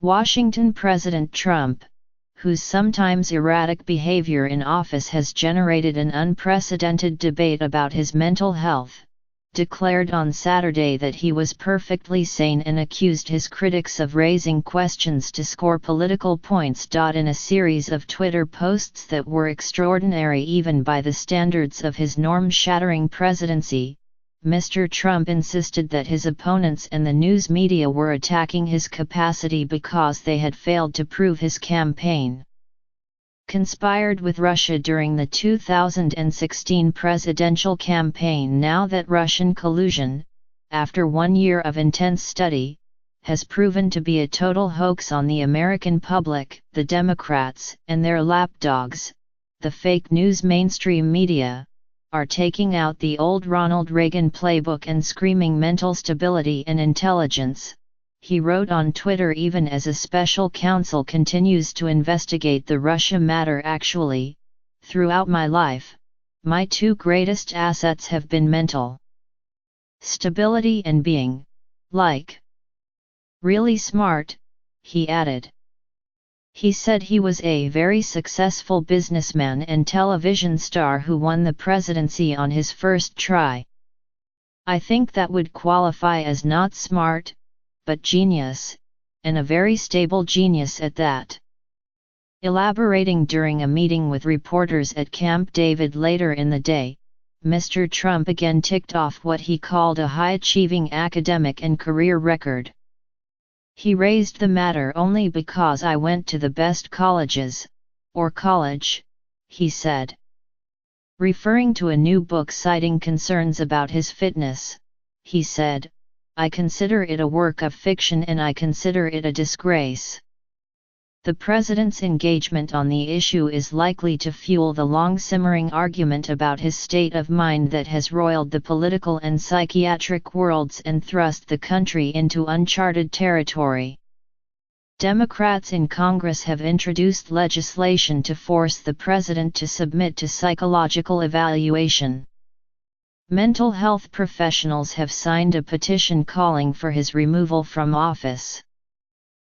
Washington President Trump, whose sometimes erratic behavior in office has generated an unprecedented debate about his mental health, declared on Saturday that he was perfectly sane and accused his critics of raising questions to score political points. In a series of Twitter posts that were extraordinary even by the standards of his norm-shattering presidency, Mr. Trump insisted that his opponents and the news media were attacking his capacity because they had failed to prove his campaign conspired with Russia during the 2016 presidential campaign. Now that Russian collusion, after 1 year of intense study, has proven to be a total hoax on the American public, the Democrats and their lapdogs, the fake news mainstream media, are taking out the old Ronald Reagan playbook and screaming mental stability and intelligence. He wrote on Twitter, even as a special counsel continues to investigate the Russia matter. Actually, throughout my life, my two greatest assets have been mental stability and being, like, really smart, he added. He said he was a very successful businessman and television star who won the presidency on his first try. I think that would qualify as not smart, but genius, and a very stable genius at that. Elaborating during a meeting with reporters at Camp David later in the day, Mr. Trump again ticked off what he called a high-achieving academic and career record. He raised the matter only because I went to the best colleges, or college, he said. Referring to a new book citing concerns about his fitness, he said, I consider it a work of fiction and I consider it a disgrace. The president's engagement on the issue is likely to fuel the long-simmering argument about his state of mind that has roiled the political and psychiatric worlds and thrust the country into uncharted territory. Democrats in Congress have introduced legislation to force the president to submit to psychological evaluation. Mental health professionals have signed a petition calling for his removal from office.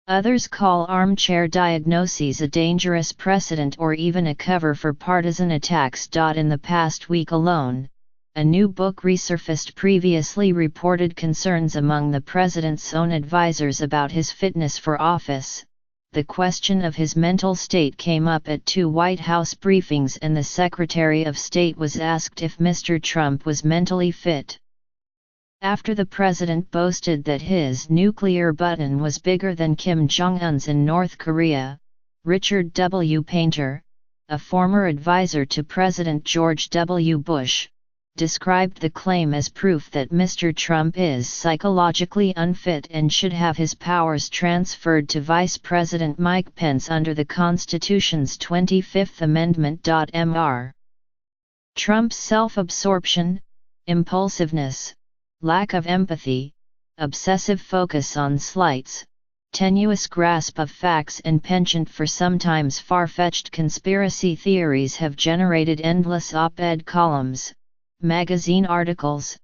Others call armchair diagnoses a dangerous precedent or even a cover for partisan attacks. In the past week alone, a new book resurfaced previously reported concerns among the president's own advisors about his fitness for office. The question of his mental state came up at 2 White House briefings and the Secretary of State was asked if Mr. Trump was mentally fit. After the president boasted that his nuclear button was bigger than Kim Jong-un's in North Korea, Richard W. Painter, a former advisor to President George W. Bush, described the claim as proof that Mr. Trump is psychologically unfit and should have his powers transferred to Vice President Mike Pence under the Constitution's 25th Amendment. Mr. Trump's self-absorption, impulsiveness, lack of empathy, obsessive focus on slights, tenuous grasp of facts and penchant for sometimes far-fetched conspiracy theories have generated endless op-ed columns, magazine articles,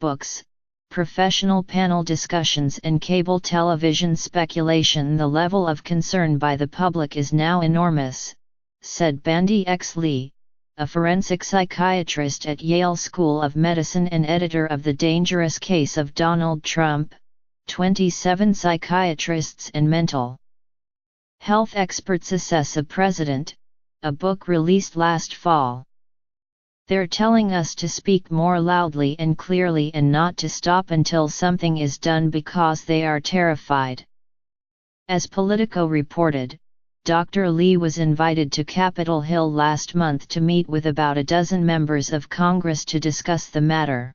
books, professional panel discussions and cable television speculation. The level of concern by the public is now enormous, said Bandy X. Lee, a forensic psychiatrist at Yale School of Medicine and editor of The Dangerous Case of Donald Trump, 27 psychiatrists and mental health experts assess a president, a book released last fall. They're telling us to speak more loudly and clearly and not to stop until something is done because they are terrified. As Politico reported, Dr. Lee was invited to Capitol Hill last month to meet with about a dozen members of Congress to discuss the matter.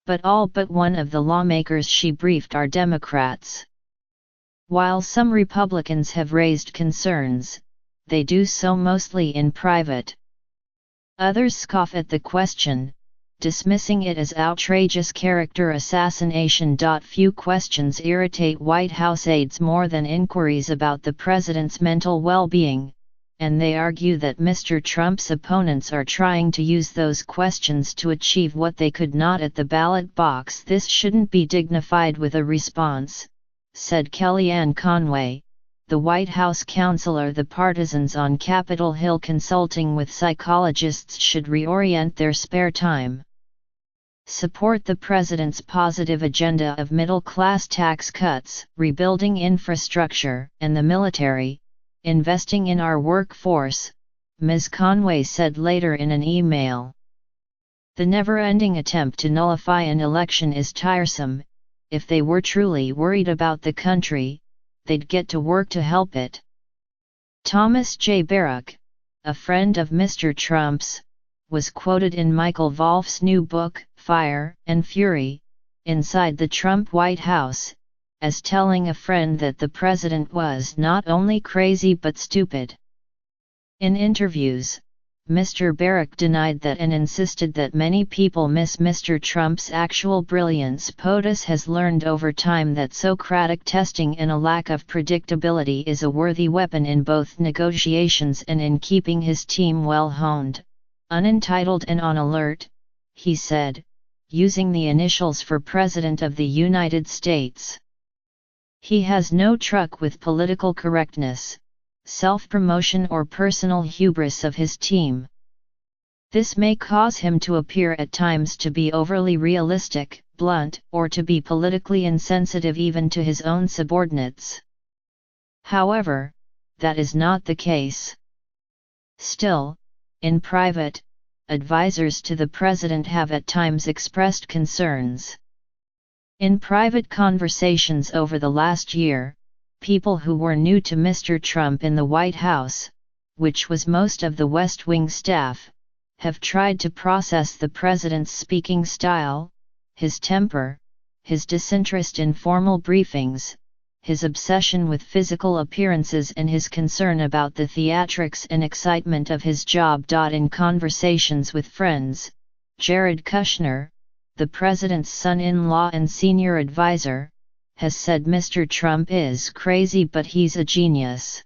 But all but one of the lawmakers she briefed are Democrats. While some Republicans have raised concerns, they do so mostly in private. Others scoff at the question, dismissing it as outrageous character assassination. Few questions irritate White House aides more than inquiries about the president's mental well-being, and they argue that Mr. Trump's opponents are trying to use those questions to achieve what they could not at the ballot box. This shouldn't be dignified with a response, said Kellyanne Conway, the White House counselor. The partisans on Capitol Hill consulting with psychologists should reorient their spare time. Support the president's positive agenda of middle-class tax cuts, rebuilding infrastructure, and the military, investing in our workforce, Ms. Conway said later in an email. The never-ending attempt to nullify an election is tiresome. If they were truly worried about the country, they'd get to work to help it. Thomas J. Barrack, a friend of Mr. Trump's, was quoted in Michael Wolff's new book, Fire and Fury, Inside the Trump White House, as telling a friend that the president was not only crazy but stupid. In interviews, Mr. Barrack denied that and insisted that many people miss Mr. Trump's actual brilliance. POTUS has learned over time that Socratic testing and a lack of predictability is a worthy weapon in both negotiations and in keeping his team well-honed, unentitled and on alert, he said, using the initials for President of the United States. He has no truck with political correctness, self-promotion or personal hubris of his team. This may cause him to appear at times to be overly realistic, blunt, or to be politically insensitive even to his own subordinates. However, that is not the case. Still, in private, advisors to the president have at times expressed concerns. In private conversations over the last year, people who were new to Mr. Trump in the White House, which was most of the West Wing staff, have tried to process the president's speaking style, his temper, his disinterest in formal briefings, his obsession with physical appearances and his concern about the theatrics and excitement of his job. In conversations with friends, Jared Kushner, the president's son-in-law and senior advisor, has said Mr. Trump is crazy but he's a genius.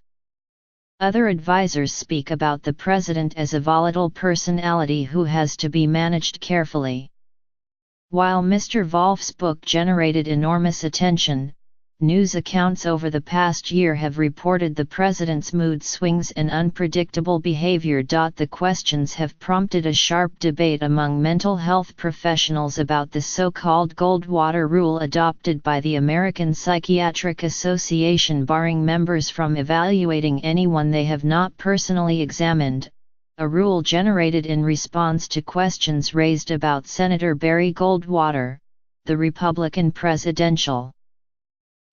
Other advisors speak about the president as a volatile personality who has to be managed carefully. While Mr. Wolff's book generated enormous attention, news accounts over the past year have reported the president's mood swings and unpredictable behavior. The questions have prompted a sharp debate among mental health professionals about the so-called Goldwater rule adopted by the American Psychiatric Association, barring members from evaluating anyone they have not personally examined, a rule generated in response to questions raised about Senator Barry Goldwater, the Republican presidential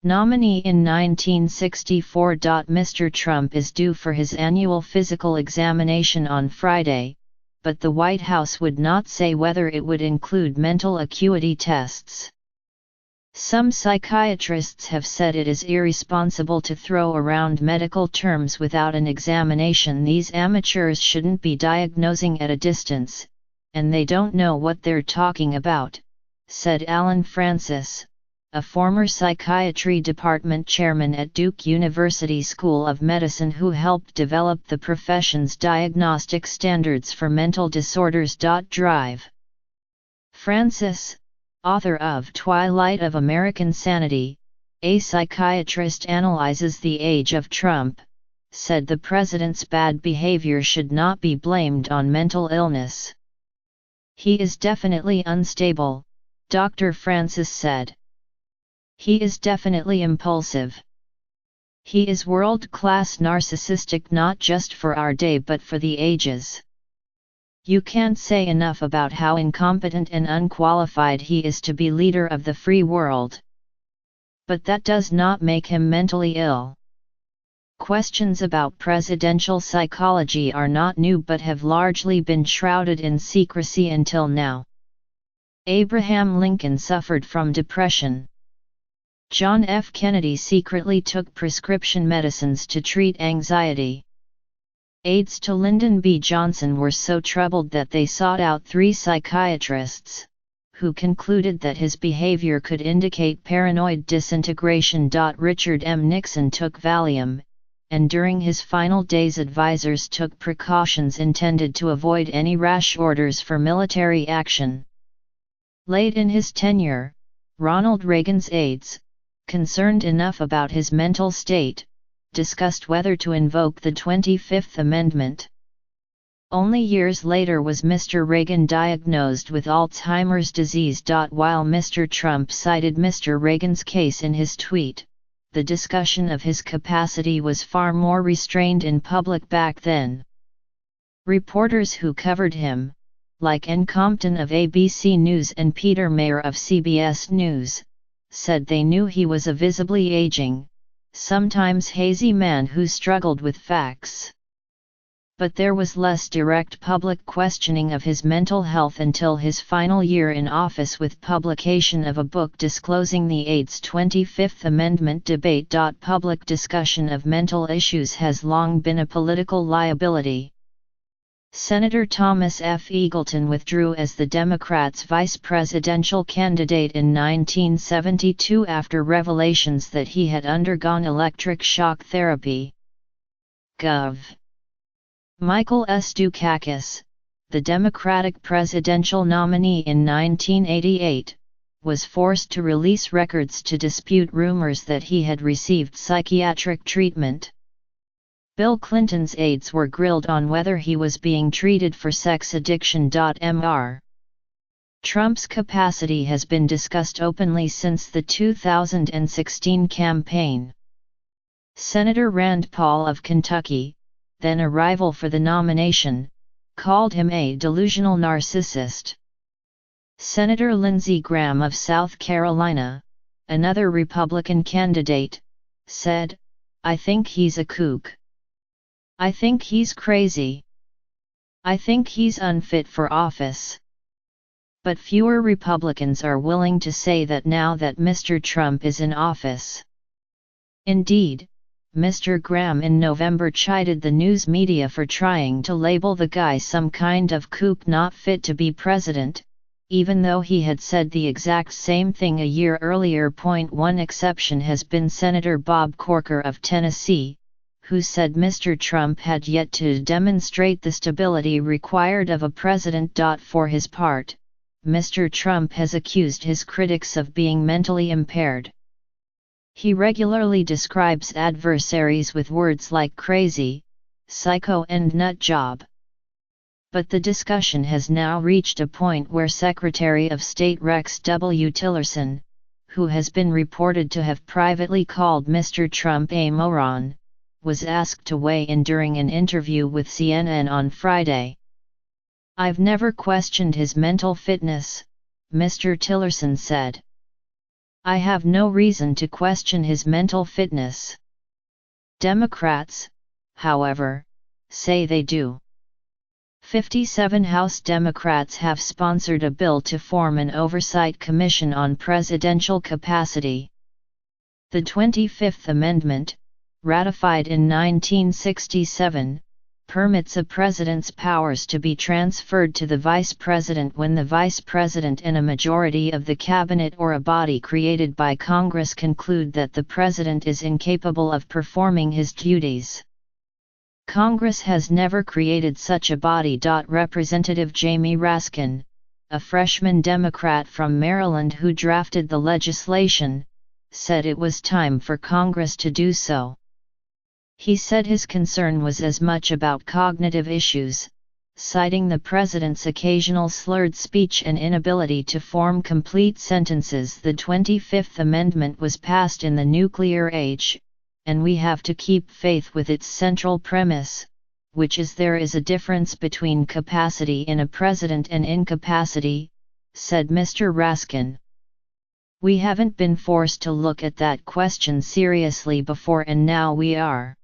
nominee in 1964. Mr. Trump is due for his annual physical examination on Friday, but the White House would not say whether it would include mental acuity tests. Some psychiatrists have said it is irresponsible to throw around medical terms without an examination. These amateurs shouldn't be diagnosing at a distance, and they don't know what they're talking about, said Alan Francis, a former psychiatry department chairman at Duke University School of Medicine who helped develop the profession's diagnostic standards for mental disorders. Drive. Francis, author of Twilight of American Sanity, a psychiatrist analyzes the age of Trump, said the president's bad behavior should not be blamed on mental illness. He is definitely unstable, Dr. Francis said. He is definitely impulsive. He is world-class narcissistic, not just for our day but for the ages. You can't say enough about how incompetent and unqualified he is to be leader of the free world. But that does not make him mentally ill. Questions about presidential psychology are not new but have largely been shrouded in secrecy until now. Abraham Lincoln suffered from depression. John F. Kennedy secretly took prescription medicines to treat anxiety. Aides to Lyndon B. Johnson were so troubled that they sought out 3 psychiatrists, who concluded that his behavior could indicate paranoid disintegration. Richard M. Nixon took Valium, and during his final days advisors took precautions intended to avoid any rash orders for military action. Late in his tenure, Ronald Reagan's aides, concerned enough about his mental state, discussed whether to invoke the 25th Amendment. Only years later was Mr. Reagan diagnosed with Alzheimer's disease. While Mr. Trump cited Mr. Reagan's case in his tweet, the discussion of his capacity was far more restrained in public back then. Reporters who covered him, like Ann Compton of ABC News and Peter Mayer of CBS News, said they knew he was a visibly aging, sometimes hazy man who struggled with facts. But there was less direct public questioning of his mental health until his final year in office with publication of a book disclosing the AIDS 25th Amendment debate. Public discussion of mental issues has long been a political liability. Senator Thomas F. Eagleton withdrew as the Democrats' vice presidential candidate in 1972 after revelations that he had undergone electric shock therapy. Gov. Michael S. Dukakis, the Democratic presidential nominee in 1988, was forced to release records to dispute rumors that he had received psychiatric treatment. Bill Clinton's aides were grilled on whether he was being treated for sex addiction. Mr. Trump's capacity has been discussed openly since the 2016 campaign. Senator Rand Paul of Kentucky, then a rival for the nomination, called him a delusional narcissist. Senator Lindsey Graham of South Carolina, another Republican candidate, said, "I think he's a kook. I think he's crazy. I think he's unfit for office." But fewer Republicans are willing to say that now that Mr. Trump is in office. Indeed, Mr. Graham in November chided the news media for trying to label the guy some kind of kook not fit to be president, even though he had said the exact same thing a year earlier. One exception has been Senator Bob Corker of Tennessee, who said Mr. Trump had yet to demonstrate the stability required of a president. For his part, Mr. Trump has accused his critics of being mentally impaired. He regularly describes adversaries with words like crazy, psycho and nut job. But the discussion has now reached a point where Secretary of State Rex W. Tillerson, who has been reported to have privately called Mr. Trump a moron, was asked to weigh in during an interview with CNN on Friday. "I've never questioned his mental fitness," Mr. Tillerson said. "I have no reason to question his mental fitness." Democrats, however, say they do. 57 House Democrats have sponsored a bill to form an oversight commission on presidential capacity. The 25th Amendment, ratified in 1967, permits a president's powers to be transferred to the vice president when the vice president and a majority of the cabinet or a body created by Congress conclude that the president is incapable of performing his duties. Congress has never created such a body. Representative Jamie Raskin, a freshman Democrat from Maryland who drafted the legislation, said it was time for Congress to do so. He said his concern was as much about cognitive issues, citing the president's occasional slurred speech and inability to form complete sentences. The 25th Amendment was passed in the nuclear age, and we have to keep faith with its central premise, which is there is a difference between capacity in a president and incapacity, said Mr. Raskin. "We haven't been forced to look at that question seriously before, and now we are.